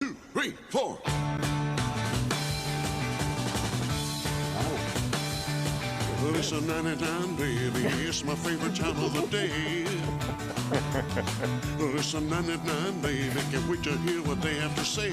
2, 3, 4. Listen, 99, baby, it's my favorite time of the day. Listen, 99, baby, can't wait to hear what they have to say.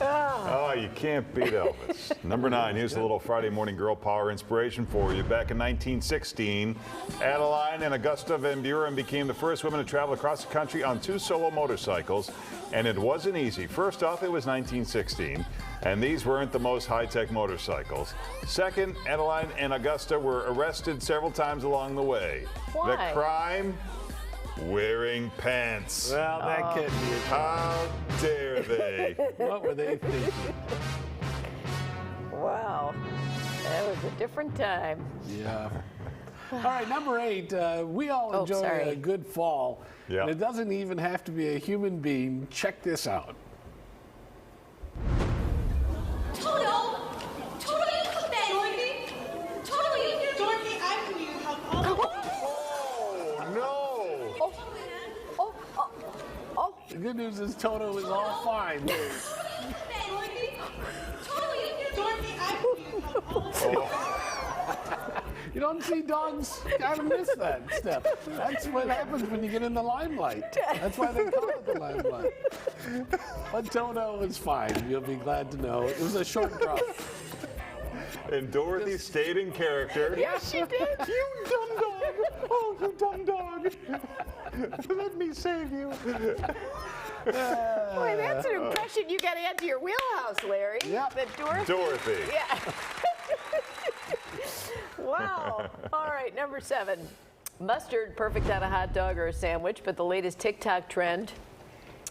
Oh, you can't beat Elvis. Number 9, here's a little Friday morning girl power inspiration for you. Back in 1916, Adeline and Augusta Van Buren became the first women to travel across the country on 2 solo motorcycles, and it wasn't easy. First off, it was 1916, and these weren't the most high-tech motorcycles. Second, Adeline and Augusta were arrested several times along the way. Why? The crime? Wearing pants. Well, that could be it. How dare they? What were they thinking? Wow. That was a different time. Yeah. All right, number 8. We all Oh, enjoy sorry. a good fall. Yeah. And it doesn't even have to be a human being. Check this out. Toto! Toto, you come back! Dorothy! Toto, you here? Dorothy, I'm here. Oh, no! The good news is Toto is all fine. Dorothy! Toto, you here? Dorothy, I'm here. You don't see dogs kind of miss that step. That's what happens when you get in the limelight. That's why they call it the limelight. But Toto is fine. You'll be glad to know. It was a short drop. And Dorothy stayed in character. Yes, she did. You dumb dog! Oh, you dumb dog! Let me save you. Boy, that's an impression you got to add to your wheelhouse, Larry. Yep. But Dorothy. Dorothy. Yeah. Wow. All right, number 7. Mustard, perfect on a hot dog or a sandwich, but the latest TikTok trend,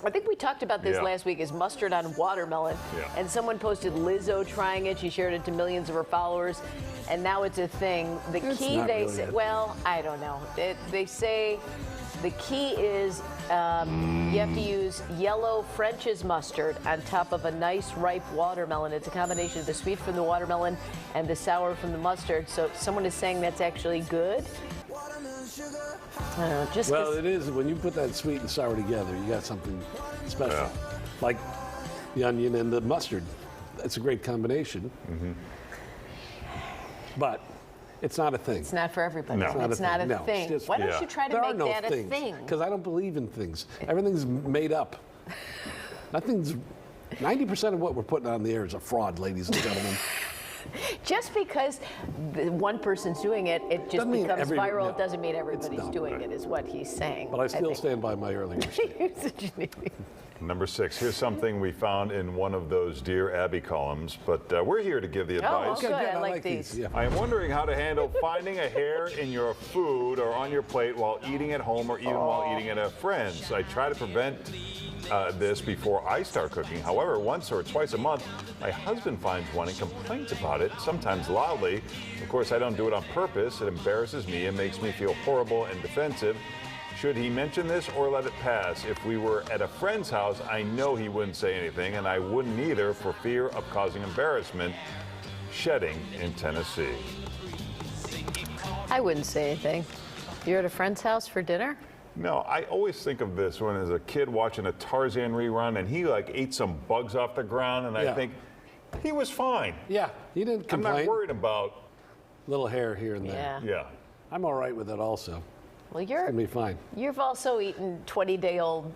I think we talked about this Yeah. last week, is mustard on watermelon. Yeah. And someone posted Lizzo trying it. She shared it to millions of her followers, and now it's a thing. The It's key, not they really say, a well, I don't know. They say the key is you have to use yellow French's mustard on top of a nice ripe watermelon. It's a combination of the sweet from the watermelon and the sour from the mustard. So someone is saying that's actually good. I don't know, just 'cause- Well, it is. When you put that sweet and sour together, you got something special. Yeah. Like the onion and the mustard. That's a great combination. But it's not a thing. it's not for everybody. No. It's not a No, thing. it's just- Why don't Yeah. you try to There are make no that a things. thing? Because I don't believe in things. Everything's made up. Nothing's. 90% of what we're putting on the air is a fraud, ladies and gentlemen. Just because one person's doing it, it just Doesn't mean becomes viral. no. It doesn't mean everybody's no, doing it, is what he's saying. But I still think. stand by my earlier statement. You're such an idiot. Number 6, here's something we found in one of those Dear Abby columns, but we're here to give the Oh, advice. good. I like these. Yeah. I am wondering how to handle finding a hair in your food or on your plate while eating at home or even while eating at a friend's. I try to prevent this before I start cooking. However, once or twice a month, my husband finds one and complains about it, sometimes loudly. Of course, I don't do it on purpose. It embarrasses me and makes me feel horrible and defensive. Should he mention this or let it pass? If we were at a friend's house, I know he wouldn't say anything, and I wouldn't either for fear of causing embarrassment. Shedding in Tennessee. I wouldn't say anything. You're at a friend's house for dinner? No, I always think of this when as a kid watching a Tarzan rerun and he like ate some bugs off the ground and I Yeah. think he was fine. Yeah, he didn't I'm complain. not worried about, Little hair here and there. Yeah. yeah. I'm all right with it also. Well, It'll be fine. you've also eaten 20-day-old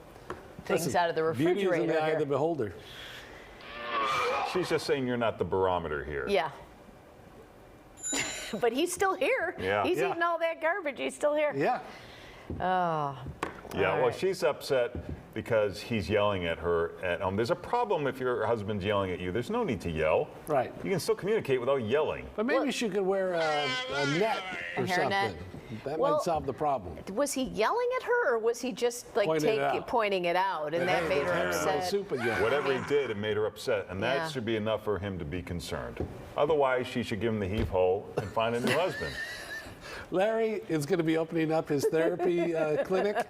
things Listen, out of the Beauty is in refrigerator the eye of the here. beholder. She's just saying you're not the barometer here. Yeah. But he's still here. Yeah. He's Yeah. eating all that garbage. He's still here. Yeah. Oh. Yeah, All well, right. she's upset because he's yelling at her at home. There's a problem if your husband's yelling at you. There's no need to yell. Right. You can still communicate without yelling. But maybe Well- she could wear a net or A something. hairnet. That Well- might solve the problem. Was he yelling at her, or was he just like pointing it out, and that made her Hair in the upset? soup again. Whatever he did, it made her upset, and that Yeah. should be enough for him to be concerned. Otherwise, she should give him the heave-ho and find a new husband. Larry is going to be opening up his therapy clinic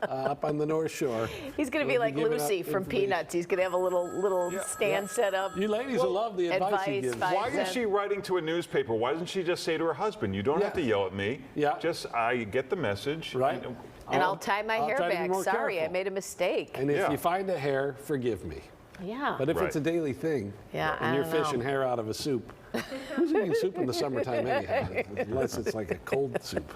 up on the North Shore. He's going to be We'll be like giving Lucy out from information. Peanuts. He's going to have a little stand set up. You ladies will love the advice he gives. 5 Why is cents. she writing to a newspaper? Why doesn't she just say to her husband, you don't have to Yeah. yell at me. Yeah. Just, I get the message. Right. You know, And I'll tie my hair try to be back. more Sorry, I careful. made a mistake. And if Yeah. you find a hair, forgive me. Yeah. But if Right. it's a daily thing, Yeah, I and you're don't know. fishing hair out of a soup, who's eating soup in the summertime anyhow? Unless it's like a cold soup.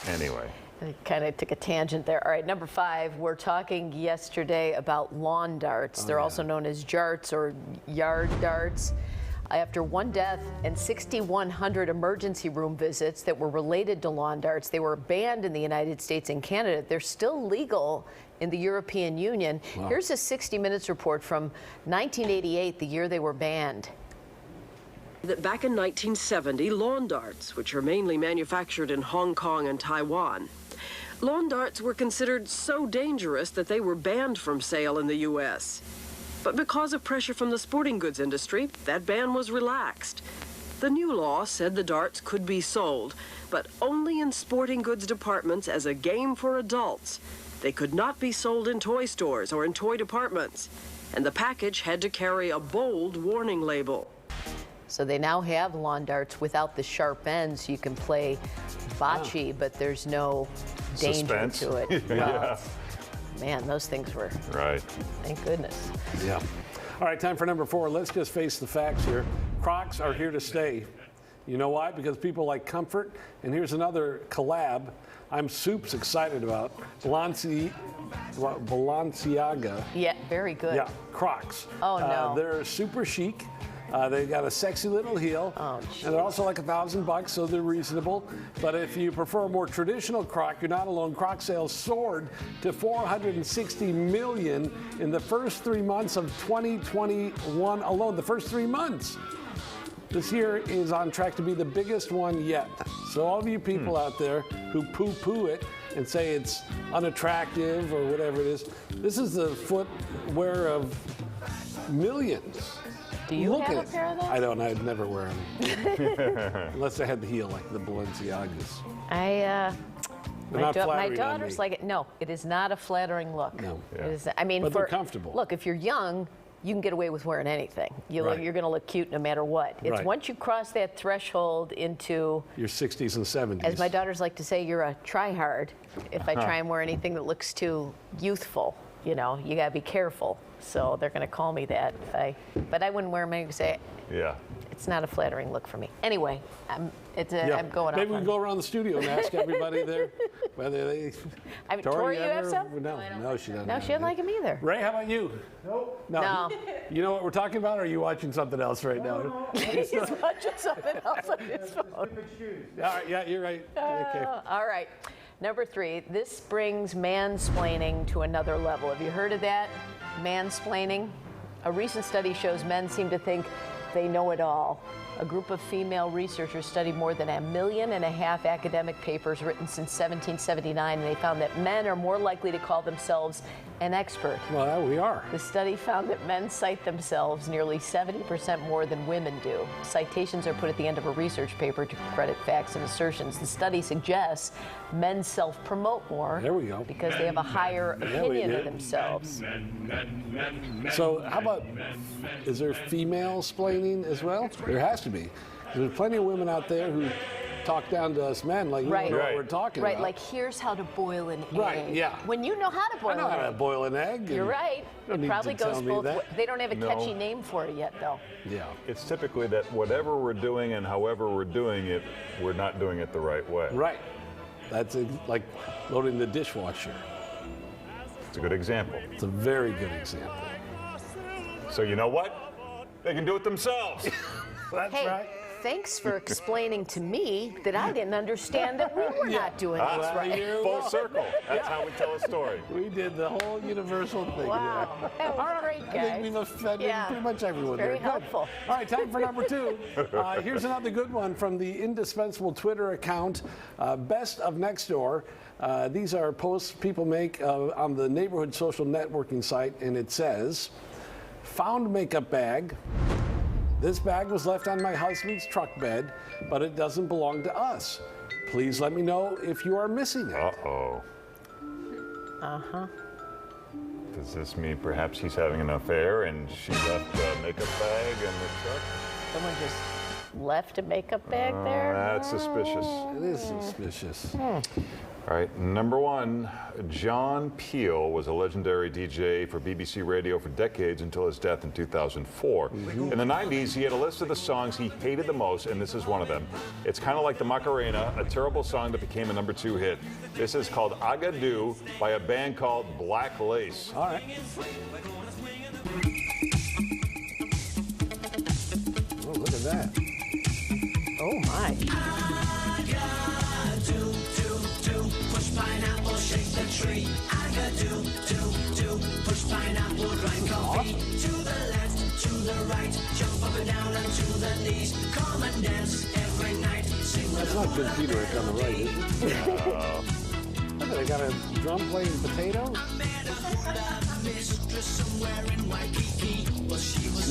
Anyway. I kind of took a tangent there. All right, number 5, we're talking yesterday about lawn darts. They're also known as jarts or yard darts. After one death and 6,100 emergency room visits that were related to lawn darts, they were banned in the United States and Canada. They're still legal in the European Union. Here's a 60 Minutes report from 1988, the year they were banned. That back in 1970, lawn darts, which are mainly manufactured in Hong Kong and Taiwan, lawn darts were considered so dangerous that they were banned from sale in the U.S. But because of pressure from the sporting goods industry, that ban was relaxed. The new law said the darts could be sold, but only in sporting goods departments as a game for adults. They could not be sold in toy stores or in toy departments. And the package had to carry a bold warning label. So they now have lawn darts without the sharp ends. You can play bocce, but there's no danger Suspense. to it. Yeah. Man, those things were, Right. thank goodness. Yeah. All right, time for number 4. Let's just face the facts here. Crocs are here to stay. You know why? Because people like comfort. And here's another collab I'm soups excited about. Balenciaga. Yeah, very good. Yeah, Crocs. Oh, no. They're super chic. They got a sexy little heel, and they're also like $1,000, so they're reasonable. But if you prefer a more traditional Croc, you're not alone. Croc sales soared to $460 million in the first 3 months of 2021 alone. The first 3 months. This year is on track to be the biggest one yet. So all of you people out there who poo-poo it and say it's unattractive or whatever it is, this is the footwear of millions. Do you Look have at a pair of those? I don't. I'd never wear them unless I had the heel like the Balenciagas. My not flattering on daughter's me. like it. No, it is not a flattering look. No. It is, I mean, But they're comfortable. Look, if you're young, you can get away with wearing anything. Right. You're going to look cute no matter what. It's Right. once you cross that threshold into, Your 60s and 70s. as my daughters like to say, you're a try-hard. If I try and wear anything that looks too youthful, you got to be careful. So they're going to call me that. But I wouldn't wear them and say, Yeah. it's not a flattering look for me. Anyway, I'm going Maybe we off can go around the studio and ask everybody there whether they. I mean, Tori, you have ever- some? No, she doesn't. No, she didn't like them either. Ray, how about you? Nope. No. You know what we're talking about, or are you watching something else right now? He's watching something else on his phone. All right, yeah, you're right. Okay. All right. Number 3, this brings mansplaining to another level. Have you heard of that? Mansplaining? A recent study shows men seem to think they know it all. A group of female researchers studied more than 1.5 million academic papers written since 1779, and they found that men are more likely to call themselves an expert. Well, we are. The study found that men cite themselves nearly 70% more than women do. Citations are put at the end of a research paper to credit facts and assertions. The study suggests men self-promote more There we go. because they have a higher opinion do. of themselves. So, how about, is there female splaining as well? There has to be. There's plenty of women out there who talk down to us men like we Right. don't know Right. what we're talking Right, about. like here's how to boil an Right, egg. yeah. When you know how to boil I know an how to egg. boil an egg. You're and right. don't It need probably to tell goes me both that. ways. They don't have a No. catchy name for it yet, though. Yeah. It's typically that whatever we're doing and however we're doing it, we're not doing it the right way. Right. That's like loading the dishwasher. It's a good example. It's a very good example. So you know what? They can do it themselves. That's Hey, right. thanks for explaining to me that I didn't understand that we were not doing this Well, right. you're Full welcome. circle. That's how we tell a story. We did the whole universal thing. Wow, Yeah. that was great, I guys. think we've offended Yeah. pretty much everyone Very there. Good. helpful. All right, time for number 2. Here's another good one from the indispensable Twitter account, Best of Nextdoor. These are posts people make on the neighborhood social networking site, and it says, found makeup bag. This bag was left on my husband's truck bed, but it doesn't belong to us. Please let me know if you are missing it. Uh-oh. Does this mean perhaps he's having an affair and she left a makeup bag in the truck? Someone just left a makeup bag there. That's suspicious. It is suspicious. All right, number one, John Peel was a legendary DJ for BBC Radio for decades until his death in 2004. In the 90s, he had a list of the songs he hated the most, and this is one of them. It's kind of like the Macarena, a terrible song that became a number 2 hit. This is called Agadoo by a band called Black Lace. All right. Oh, look at that. Oh my. Pineapple, shake the tree. I got do, push pineapple, grind coffee. To the left, to the right, jump up and down and to the knees. Come and dance every night. Sing That's not good Peter on the right, is it? Look, they got a drum playing potato.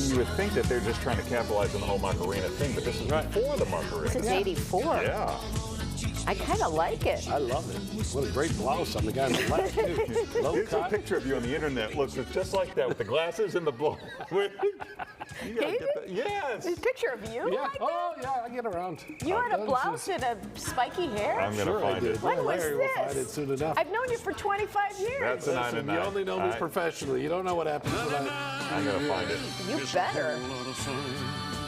You would think that they're just trying to capitalize on the whole Macarena thing, but this is before the Macarena. This is 84. Yeah. I kind of like it. I love it. What a great blouse on the guy on the left, too. Low Here's a cut. picture of you on the internet. Looks just like that with the glasses and the blow. You gotta get that. Yes. There's a picture of you Yeah. like that? Oh, yeah, I get around. You had a blouse and a spiky hair? I'm gonna Sure I find did. it. When Yeah, was Larry will find this? it soon enough. I've known you for 25 years. That's a 9 Listen, and you 9. only know me professionally. You don't know what happens when I... I'm gonna find it. You better. A lot of fun.